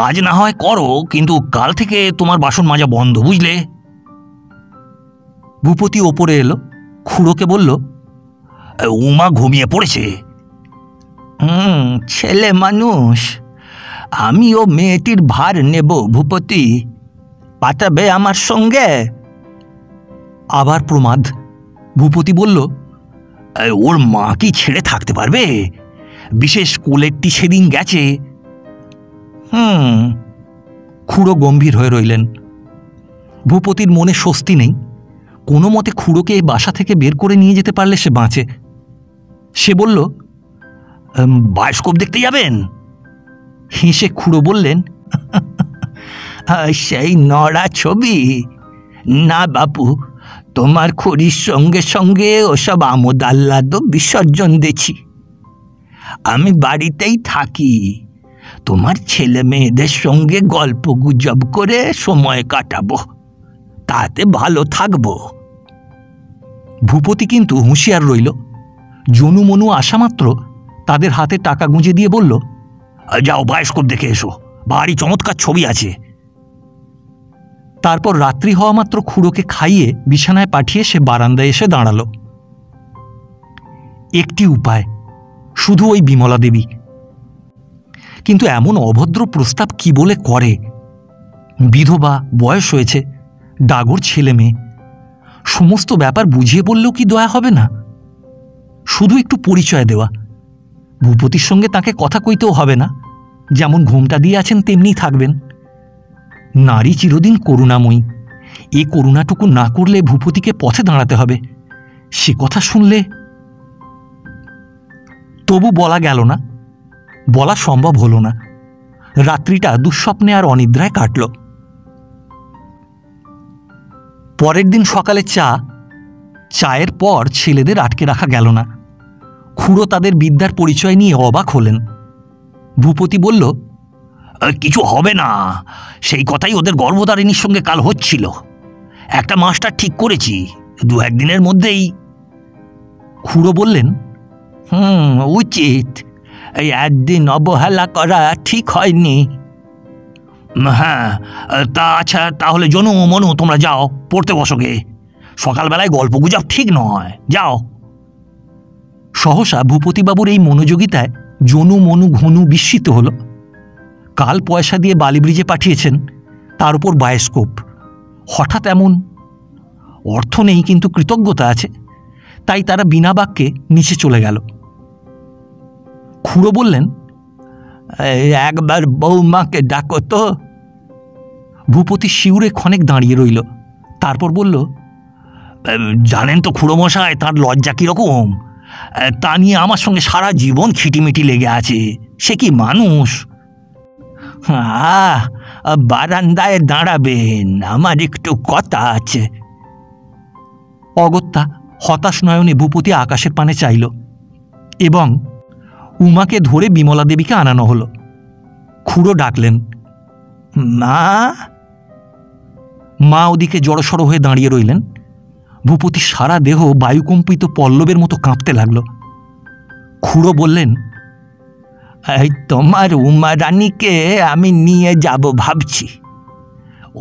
আজ না হয় করো, কিন্তু কাল থেকে তোমার বাসন মাজা বন্ধ, বুঝলে? ভূপতি ওপরে এলো, খুড়োকে বলল, উমা ঘুমিয়ে পড়েছে। ছেলে মানুষ, আমিও মেয়েটির ভার নেব ভূপতি, পাঠাবে আমার সঙ্গে? আবার প্রমাদ। ভূপতি বলল, ওর মা কি ছেড়ে থাকতে পারবে? বিশেষ কোলেরটি সেদিন গেছে। খুড়ো গম্ভীর হয়ে রইলেন। ভূপতির মনে স্বস্তি নেই। কোনো মতে খুড়োকে বাসা থেকে বের করে নিয়ে যেতে পারলে সে বাঁচে। সে বলল, বায়োস্কোপ দেখতে যাবেন? হেসে খুড়ো বললেন, সেই নড়া ছবি? না বাপু, তোমার খুড়ির সঙ্গে সঙ্গে ওসব আমোদ আহ্লাদ বিসর্জন দিয়েছি। আমি বাড়িতেই থাকি, তোমার ছেলে মেয়েদের সঙ্গে গল্প গুজব করে সময় কাটাবো, তাতে ভালো থাকবো। ভূপতি কিন্তু হুঁশিয়ার রইল। জনু মনু আসা মাত্র তাদের হাতে টাকা গুঁজে দিয়ে বলল, যাও বায়োস্কোপ দেখে এসো, ভারী চমৎকার ছবি আছে। তারপর রাত্রি হওয়া মাত্র খুড়োকে খাইয়ে বিছানায় পাঠিয়ে সে বারান্দায় এসে দাঁড়াল। একটি উপায়, শুধু ওই বিমলা দেবী। কিন্তু এমন অভদ্র প্রস্তাব কি বলে করে? বিধবা, বয়স হয়েছে, ডাগর ছেলে মেয়ে, সমস্ত ব্যাপার বুঝিয়ে বললেও কি দয়া হবে না? শুধু একটু পরিচয় দেওয়া। ভূপতির সঙ্গে তাকে কথা কইতেও হবে না, যেমন ঘোমটা দিয়ে আছেন তেমনি থাকবেন। নারী চিরদিন করুণাময়ী, এ করুণাটুকু না করলে ভূপতিকে পথে দাঁড়াতে হবে। সে কথা শুনলে তবু বলা গেল না, বলা সম্ভব হল না। রাত্রিটা দুঃস্বপ্নে আর অনিদ্রায় কাটল। পরের দিন সকালে চায়ের পর ছেলেদের আটকে রাখা গেল না। খুড়ো তাদের বিদ্যার পরিচয় নিয়ে অবাক হলেন। ভূপতি বলল, কিছু হবে না, সেই কথাই ওদের গর্ভধারিণীর সঙ্গে কাল হচ্ছিল। একটা মাস্টার ঠিক করেছি, 2-1 দিনের মধ্যেই। খুড়ো বললেন, উচিত, এই একদিন অবহেলা করা ঠিক হয়নি। হ্যাঁ, তা আচ্ছা, তাহলে জনু মনু তোমরা যাও, পড়তে বসোগে। সকালবেলায় গল্প গুজব ঠিক নয়, যাও। সহসা ভূপতিবাবুর এই মনোযোগিতায় জনু মনু ঘনু বিস্মিত হল। কাল পয়সা দিয়ে বালি ব্রিজে পাঠিয়েছেন, তার উপর বায়োস্কোপ। হঠাৎ এমন? অর্থ নেই, কিন্তু কৃতজ্ঞতা আছে, তাই তারা বিনা বাক্যে নিচে চলে গেল। খুড়ো বললেন, একবার বৌমাকে ডাকো তো। ভূপতি শিউরে ক্ষণেক দাঁড়িয়ে রইল, তারপর বলল, জানেন তো খুড়োমশাই তাঁর লজ্জা কীরকম, তা নিয়ে আমার সঙ্গে সারা জীবন খিটিমিটি লেগে আছে। সে কি মানুষ! বারান্দায় দাঁড়াবেন, আমার একটু কথা আছে। অগত্যা হতাশ নয়নে ভূপতি আকাশের পানে চাইল এবং উমাকে ধরে বিমলা দেবীকে আনানো হল। খুড়ো ডাকলেন, মা। মা ওদিকে জড়সড় হয়ে দাঁড়িয়ে রইলেন। ভূপতি সারা দেহ বায়ুকম্পিত পল্লবের মতো কাঁপতে লাগল। খুড়ো বললেন, এই তোমার উমা রানীকে আমি নিয়ে যাব ভাবছি,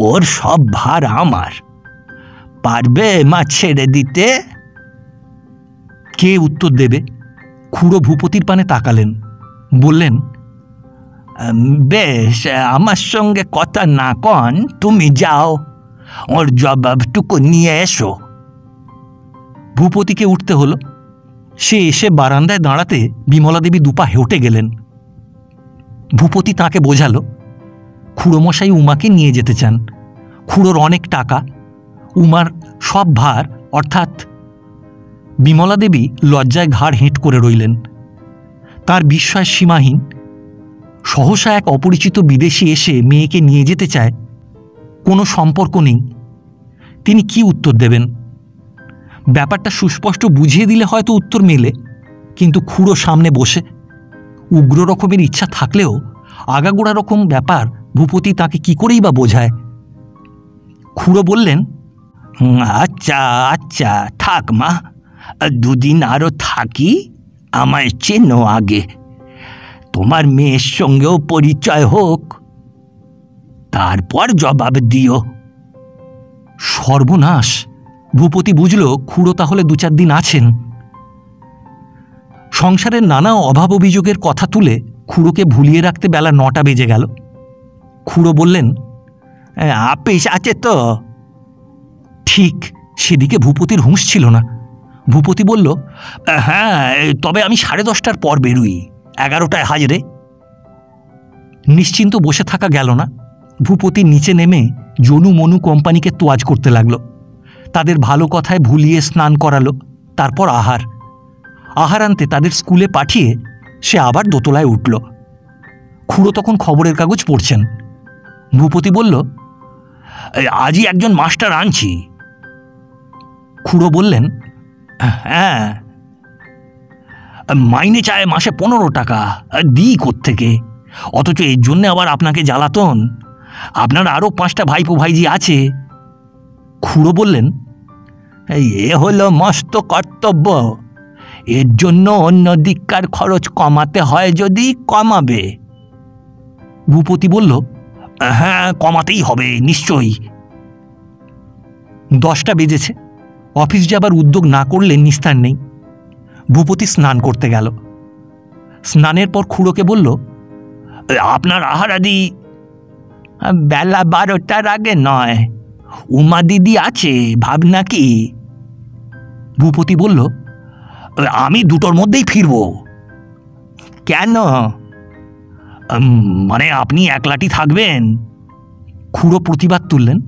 ওর সব ভার আমার। পারবে মা ছেড়ে দিতে? কে উত্তর দেবে? খুড়ো ভূপতির পানে তাকালেন, বললেন, বেশ, আমার সঙ্গে কথা না কন, তুমি যাও, ওর জবাবটুকু নিয়ে এসো। ভূপতিকে উঠতে হলো। সে এসে বারান্দায় দাঁড়াতে বিমলা দেবী দুপা হেঁটে গেলেন। ভূপতি তাঁকে বোঝালো, খুড়োমশাই উমাকে নিয়ে যেতে চান। খুড়োর অনেক টাকা, উমার সব ভার, অর্থাৎ। বিমলা দেবী লজ্জায় ঘাড় হেঁট করে রইলেন। তার বিস্ময় সীমাহীন। সহসা এক অপরিচিত বিদেশি এসে মেয়েকে নিয়ে যেতে চায়, কোনো সম্পর্ক নেই। তিনি কি উত্তর দেবেন? ব্যাপারটা সুস্পষ্ট বুঝিয়ে দিলে হয়তো উত্তর মেলে, কিন্তু খুড়ো সামনে বসে। উগ্র রকমের ইচ্ছা থাকলেও আগাগোড়া রকম ব্যাপার ভূপতি তাকে কি করেই বা বোঝায়। খুড়ো বললেন, আচ্ছা আচ্ছা থাক মা, দুদিন আরও থাকি, আমায় চেনো আগে, তোমার মেয়ের সঙ্গেও পরিচয় হোক, তারপর জবাব দিও। সর্বনাশ! ভূপতি বুঝল খুড়ো তাহলে 2-4 দিন আছেন। সংসারের নানা অভাব অভিযোগের কথা তুলে খুড়োকে ভুলিয়ে রাখতে বেলা 9টা বেজে গেল। খুড়ো বললেন, আপিস আছে তো? ঠিক সেদিকে ভূপতির হুঁশ ছিল না। ভূপতি বলল, হ্যাঁ, তবে আমি 10:30টার পর বেরোই, 11টায় হাজরে। নিশ্চিন্ত বসে থাকা গেল না। ভূপতি নিচে নেমে জনু মনু কোম্পানিকে তোয়াজ করতে লাগল। তাদের ভালো কথায় ভুলিয়ে স্নান করালো, তারপর আহার আনতে তাদের স্কুলে পাঠিয়ে সে আবার দোতলায় উঠল। খুড়ো তখন খবরের কাগজ পড়ছেন। ভূপতি বলল, আজই একজন মাস্টার আনছি। খুড়ো বললেন, হ্যাঁ, মাইনে চায় মাসে 15 টাকা, দিই কোত্থেকে, অথচ এর জন্যে আবার আপনাকে জ্বালাতন, আপনার আরও 5টা ভাইপো ভাইজি আছে। খুড়ো বললেন, এ হলো মস্ত কর্তব্য, এর জন্য অন্য দিককার খরচ কমাতে হয় যদি কমাবে। ভূপতি বলল, হ্যাঁ, কমাতেই হবে নিশ্চয়ই। 10টা বেজেছে। অফিস যাবার উদ্যোগ না করলে নিস্তার নেই। ভূপতি স্নান করতে গেল। স্নানের পর খুড়োকে বলল, আপনার আহারাদি বেলা 12টার আগে নয়, উমা দিদি আছে, ভাবনা কি? ভূপতি বলল, আমি 2টোর মধ্যেই ফিরব। কেন? মানে আপনি একলাটি থাকবেন? খুড়ো প্রতিবাদ তুললেন,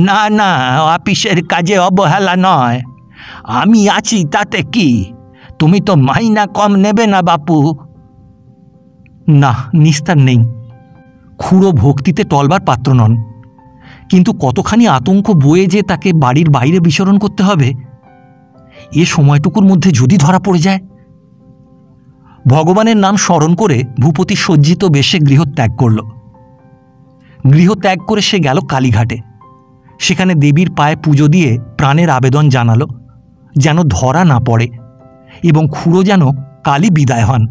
না না, অফিসের কাজে অবহেলা নয়, আমি আছি তাতে কি, তুমি তো মাইনা কম নেবে না বাপু। না, নিস্তার নেই। খুড়ো ভক্তিতে টলবার পাত্র নন, কিন্তু কতখানি আতঙ্ক বয়ে যে তাকে বাড়ির বাইরে বিচরণ করতে হবে, এ সময়টুকুর মধ্যে যদি ধরা পড়ে যায়। ভগবানের নাম স্মরণ করে ভূপতি সজ্জিত বেশে গৃহত্যাগ করল। গৃহত্যাগ করে সে গেল কালীঘাটে। সেখানে দেবীর পায়ে পুজো দিয়ে প্রাণের আবেদন জানালো, যেন ধরা না পড়ে এবং খুড়ো যেন কালই বিদায় হন।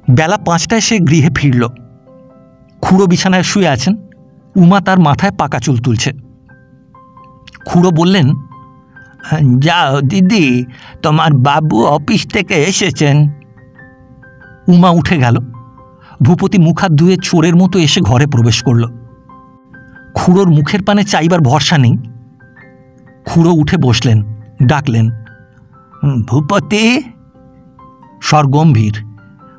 বেলা 5টায় সে গৃহে ফিরল। খুড়ো বিছানায় শুয়ে আছেন, উমা তার মাথায় পাকা চুল তুলছে। খুড়ো বললেন, যাও দিদি, তোমার বাবু অফিস থেকে এসেছেন। উমা উঠে গেল। ভূপতি মুখ হাত ধুয়ে চোরের মতো এসে ঘরে প্রবেশ করল। খুড়োর মুখের পানে চাইবার ভরসা নেই। খুড়ো উঠে বসলেন, ডাকলেন, ভূপতি। স্বর গম্ভীর।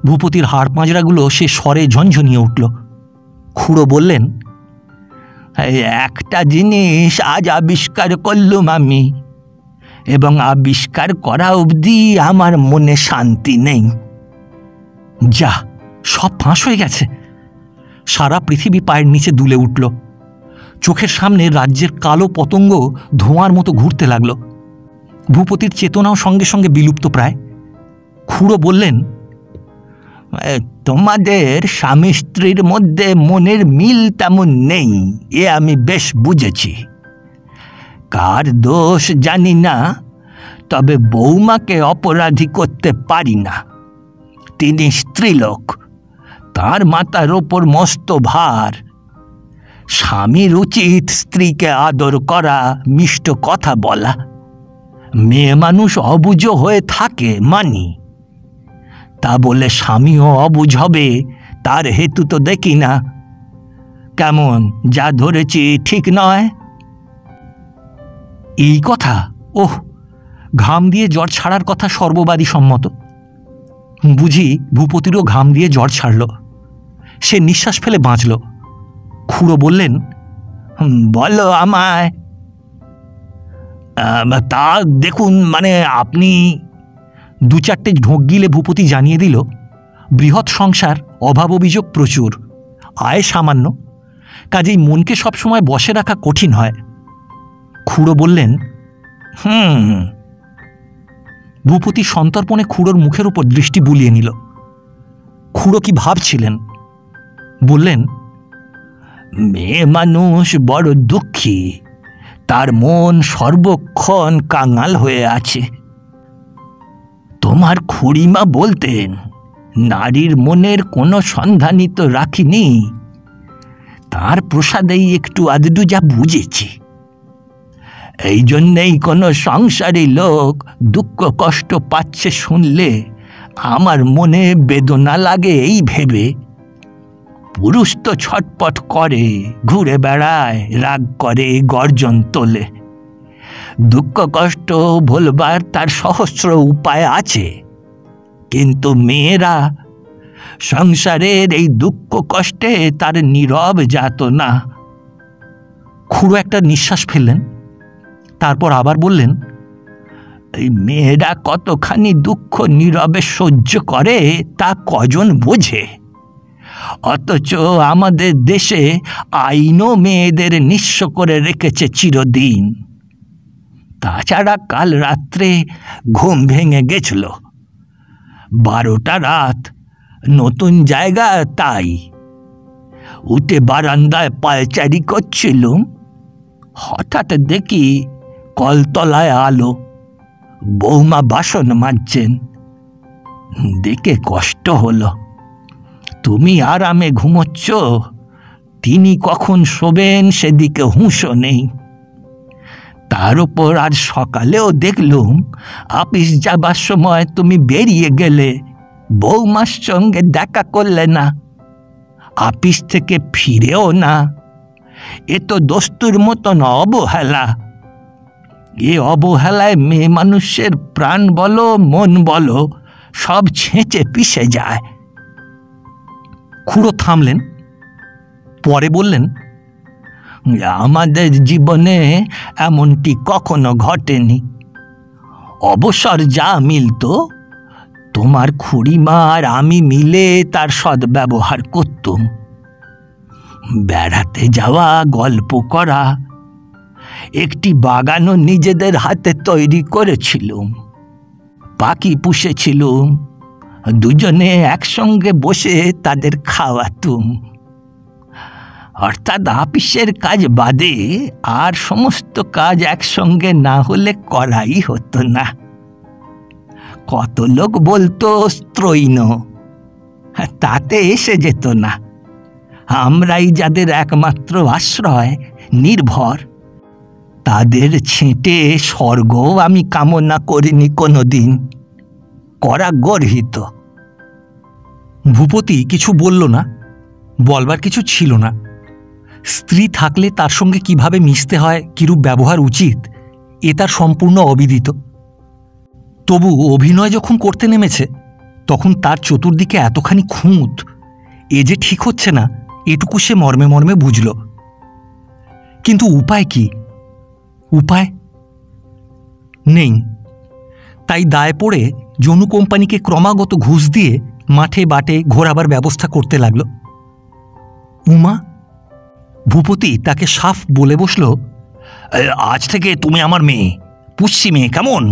ভূপতির হাড় পাঁজরাগুলো সে স্বরে ঝনঝনিয়ে উঠল। খুড়ো বললেন, একটা জিনিস আজ আবিষ্কার করলুম আমি, এবং আবিষ্কার করা অবধি আমার মনে শান্তি নেই। যা, সব ফাঁস হয়ে গেছে। সারা পৃথিবী পায়ের নিচে দুলে উঠল। চোখের সামনে রাজ্যের কালো পতঙ্গ ধোঁয়ার মতো ঘুরতে লাগল। ভূপতির চেতনাও সঙ্গে সঙ্গে বিলুপ্ত প্রায়। খুড়ো বললেন, তোমাদের স্বামী স্ত্রীর মধ্যে মনের মিল তেমন নেই, এ আমি বেশ বুঝেছি। কার দোষ জানি না, তবে বৌমাকে অপরাধী করতে পারি না। তিনি স্ত্রীলোক, তার মাথার ওপর মস্ত ভার। স্বামীর উচিত স্ত্রীকে আদর করা, মিষ্ট কথা বলা। মেয়ে মানুষ অবুঝ হয়ে থাকে মানি, তা বলে স্বামীও অবুঝ হবে তার হেতু তো দেখি না। কেমন, যা ধরেছি ঠিক নয়? এই কথা, ওহ, ঘাম দিয়ে জ্বর ছাড়ার কথা সর্ববাদী সম্মত। বুঝি ভূপতিরও ঘাম দিয়ে জ্বর ছাড়ল। সে নিঃশ্বাস ফেলে বাঁচল। খুড়ো বললেন, বলো আমায়। তা দেখুন, মানে আপনি। 2-4টে ঢোক গিলে ভূপতি জানিয়ে দিল, বৃহৎ সংসার, অভাব অভিযোগ প্রচুর, আয় সামান্য, কাজেই মনকে সবসময় বসে রাখা কঠিন হয়। খুড়ো বললেন, ভূপতি সন্তর্পণে খুড়োর মুখের উপর দৃষ্টি বুলিয়ে নিল। খুড়ো কি ভাবছিলেন, বললেন, মেয়ে মানুষ বড় দুঃখী, তার মন সর্বক্ষণ কাঙাল হয়ে আছে। তোমার খুড়িমা বলতেন, নারীর মনের কোনো সন্ধানই তো রাখিনি, তার প্রসাদেই একটু আধটু যা বুঝেছি। এই জন্যেই কোনো সংসারী লোক দুঃখ কষ্ট পাচ্ছে শুনলে আমার মনে বেদনা লাগে এই ভেবে। পুরুষ তো ছটপট করে, ঘুরে বেড়ায়, রাগ করে, গর্জন তোলে। দুঃখ কষ্ট ভুলবার তার সহস্র উপায় আছে, কিন্তু মেয়েরা সংসারের এই দুঃখ কষ্টে তার নীরব যাতনা। খুড়ো একটা নিঃশ্বাস ফেললেন, তারপর আবার বললেন, এই মেয়েরা কতখানি দুঃখ নীরবে সহ্য করে তা কজন বোঝে। অথচ আমাদের দেশে আইনও মেয়েদের নিঃস্ব করে রেখেছে চিরদিন। তাছাড়া কাল রাত্রে ঘুম ভেঙে গেছিল, 12টা রাত, নতুন জায়গা তাই। উঠে বারান্দায় পায়চারি করছিলুম, হঠাৎ দেখি কলতলায় আলো, বৌমা বাসন মাজছেন। দেখে কষ্ট হলো। তুমি আরামে ঘুমোচ্ছ, তিনি কখন শোবেন সেদিকে হুঁশও নেই। তার উপর আজ সকালেও দেখলুম অফিস যাবার সময় তুমি বেরিয়ে গেলে, বৌমার সঙ্গে দেখা করলে না, অফিস থেকে ফিরেও না। এ তো দস্তুর মতন অবহেলা। এ অবহেলায় মেয়ে মানুষের প্রাণ বলো মন বলো সব ছেঁচে পিষে যায়। খুড়ো থামলেন, পরে বললেন, আমাদের জীবনে এমনটি কখনো ঘটেনি। অবসর যা মিলত, তোমার খুড়িমা আর আমি মিলে তার সদ্ব্যবহার করতুম। বেড়াতে যাওয়া, গল্প করা, একটি বাগানও নিজেদের হাতে তৈরি করেছিলুম। পাখি পুষেছিলুম, দুজনে একসঙ্গে বসে তাদের খাওয়াতুম। অর্থাৎ অফিসের কাজ বাদে আর সমস্ত কাজ একসঙ্গে না হলে করাই হতো না। কত লোক বলতো স্ত্রৈণ, তাতে এসে যেত না। আমরাই যাদের একমাত্র আশ্রয়, নির্ভর, তাদের ছেঁটে স্বর্গ আমি কামনা করিনি কোনোদিন, করা গর্হিত। ভূপতি কিছু বলল না, বলবার কিছু ছিল না। স্ত্রী থাকলে তার সঙ্গে কিভাবে মিশতে হয়, কিরূপ ব্যবহার উচিত, এ তার সম্পূর্ণ অবিদিত। তবু অভিনয় যখন করতে নেমেছে, তখন তার চতুর্দিকে এতখানি খুঁত, এ যে ঠিক হচ্ছে না, এটুকু সে মর্মে মর্মে বুঝল। কিন্তু উপায় কি? উপায় নেই। তাই দায় পড়ে জনু কোম্পানিকে ক্রমাগত ঘুষ দিয়ে মাঠে বাটে ঘোরাবার ব্যবস্থা করতে লাগল। উমা? ভূপতি তাকে সাফ বলে বসল, আজ থেকে তুমি আমার মেয়ে, পুষ্যি মেয়ে, কেমন?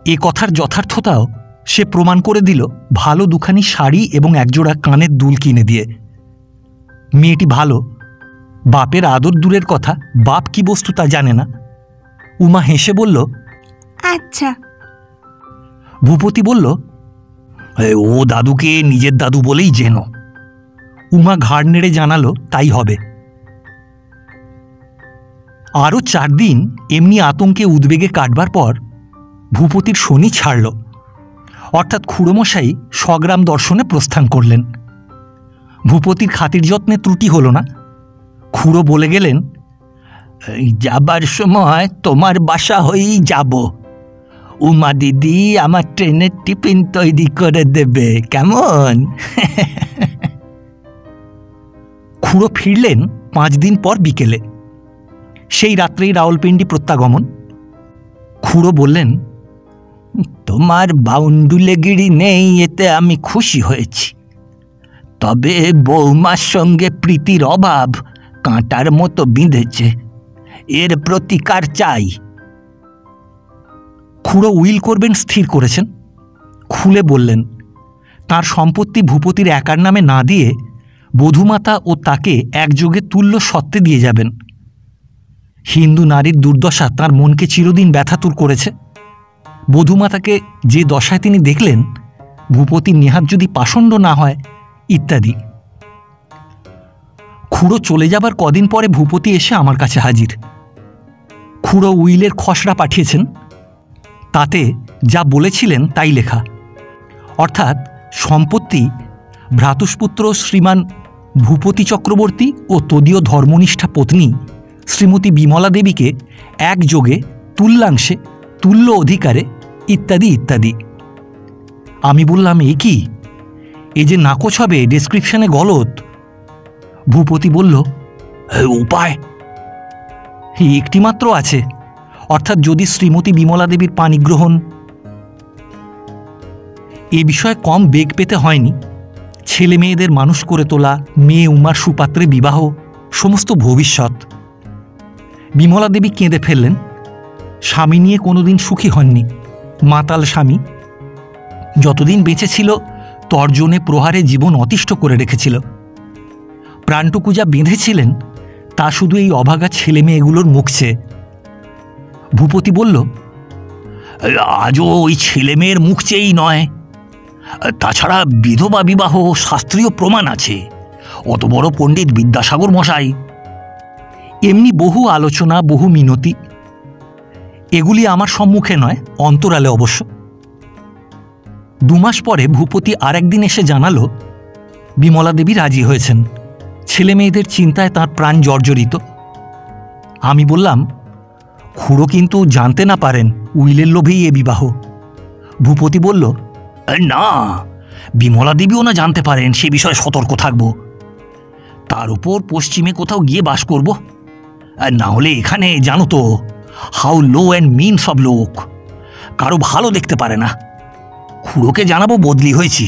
এ কথার যথার্থতাও সে প্রমাণ করে দিল ভালো দুখানি শাড়ি এবং একজোড়া কানের দুল কিনে দিয়ে। মেয়েটি ভালো, বাপের আদর দূরের কথা, বাপ কি বস্তু তা জানে না। উমা হেসে বলল, আচ্ছা। ভূপতি বলল, ও দাদুকে নিজের দাদু বলেই যেন। উমা ঘাড় নেড়ে জানালো, তাই হবে। আরও 4 দিন এমনি আতঙ্কে উদ্বেগে কাটবার পর ভূপতির শনি ছাড়ল, অর্থাৎ খুড়োমশাই স্বগ্রাম দর্শনে প্রস্থান করলেন। ভূপতির খাতির যত্নে ত্রুটি হল না। খুড়ো বলে গেলেন, যাবার সময় তোমার বাসা হয়েই যাব। উমা দিদি আমার ট্রেনের টিফিন তৈরি করে দেবে, কেমন? খুড়ো ফিরলেন 5 দিন পর বিকেলে। সেই রাত্রেই রাওলপিন্ডি প্রত্যাগমন। খুড়ো বললেন, তোমার বাউন্ডুলেগিরি নেই, এতে আমি খুশি হয়েছি। তবে বৌমার সঙ্গে প্রীতির অভাব কাঁটার মতো বিঁধেছে, এর প্রতিকার চাই। খুড়ো উইল করবেন স্থির করেছেন। খুলে বললেন তার সম্পত্তি ভূপতির একার নামে না দিয়ে বধূমাতা ও তাকে একযোগে তুল্য সত্ত্বে দিয়ে যাবেন। হিন্দু নারীর দুর্দশা তার মনকে চিরদিন ব্যথাতুর করেছে। বধূমাতাকে যে দশায় তিনি দেখলেন, ভূপতির নেহাত যদি পাষণ্ড না হয়, ইত্যাদি। খুড়ো চলে যাবার কদিন পরে ভূপতি এসে আমার কাছে হাজির। খুড়ো উইলের খসড়া পাঠিয়েছেন, তাতে যা বলেছিলেন তাই লেখা। অর্থাৎ সম্পত্তি ভ্রাতুষ্পুত্র শ্রীমান ভূপতি চক্রবর্তী ও তদীয় ধর্মনিষ্ঠা পত্নী শ্রীমতী বিমলা দেবীকে একযোগে তুল্যাংশে তুল্য অধিকারে ইত্যাদি ইত্যাদি। আমি বললাম, এ কি, এ যে নাকচ হবে, ডেসক্রিপশনে গলত। ভূপতি বলল, উপায় একটি মাত্র আছে, অর্থাৎ যদি শ্রীমতী বিমলা দেবীর পাণিগ্রহণ। এ বিষয়ে কম বেগ পেতে হয়নি। ছেলে মেয়েদের মানুষ করে তোলা, মেয়ে উমার সুপাত্রে বিবাহ, সমস্ত ভবিষ্যৎ। বিমলা দেবী কেঁদে ফেললেন। স্বামী নিয়ে কোনোদিন সুখী হননি, মাতাল স্বামী। যতদিন বেঁচে ছিল তর্জনে প্রহারে জীবন অতিষ্ঠ করে রেখেছিল। প্রাণটুকু যা বেঁধেছিলেন তা শুধু এই অভাগা ছেলে মেয়েগুলোর মুখ চেয়ে। ভূপতি বলল, আজও ওই ছেলে মেয়ের মুখ চেয়েই নয়, তাছাড়া বিধবা বিবাহ শাস্ত্রীয় প্রমাণ আছে। অত বড় পণ্ডিত বিদ্যাসাগর মশাই। এমনি বহু আলোচনা, বহু মিনতি। এগুলি আমার সম্মুখে নয়, অন্তরালে অবশ্য। 2 মাস পরে ভূপতি আর একদিন এসে জানালো বিমলা দেবী রাজি হয়েছেন। ছেলে মেয়েদের চিন্তায় তাঁর প্রাণ জর্জরিত। আমি বললাম, খুড়ো কিন্তু জানতে না পারেন উইলের লোভেই এ বিবাহ। ভূপতি বলল, না, বিমলা দেবীও না জানতে পারেন, সে বিষয়ে সতর্ক থাকব। তার উপর পশ্চিমে কোথাও গিয়ে বাস করব, না হলে এখানে জানো তো হাউ লো অ্যান্ড মিন সব লোক, কারো ভালো দেখতে পারে না। খুড়োকে জানাবো বদলি হয়েছি,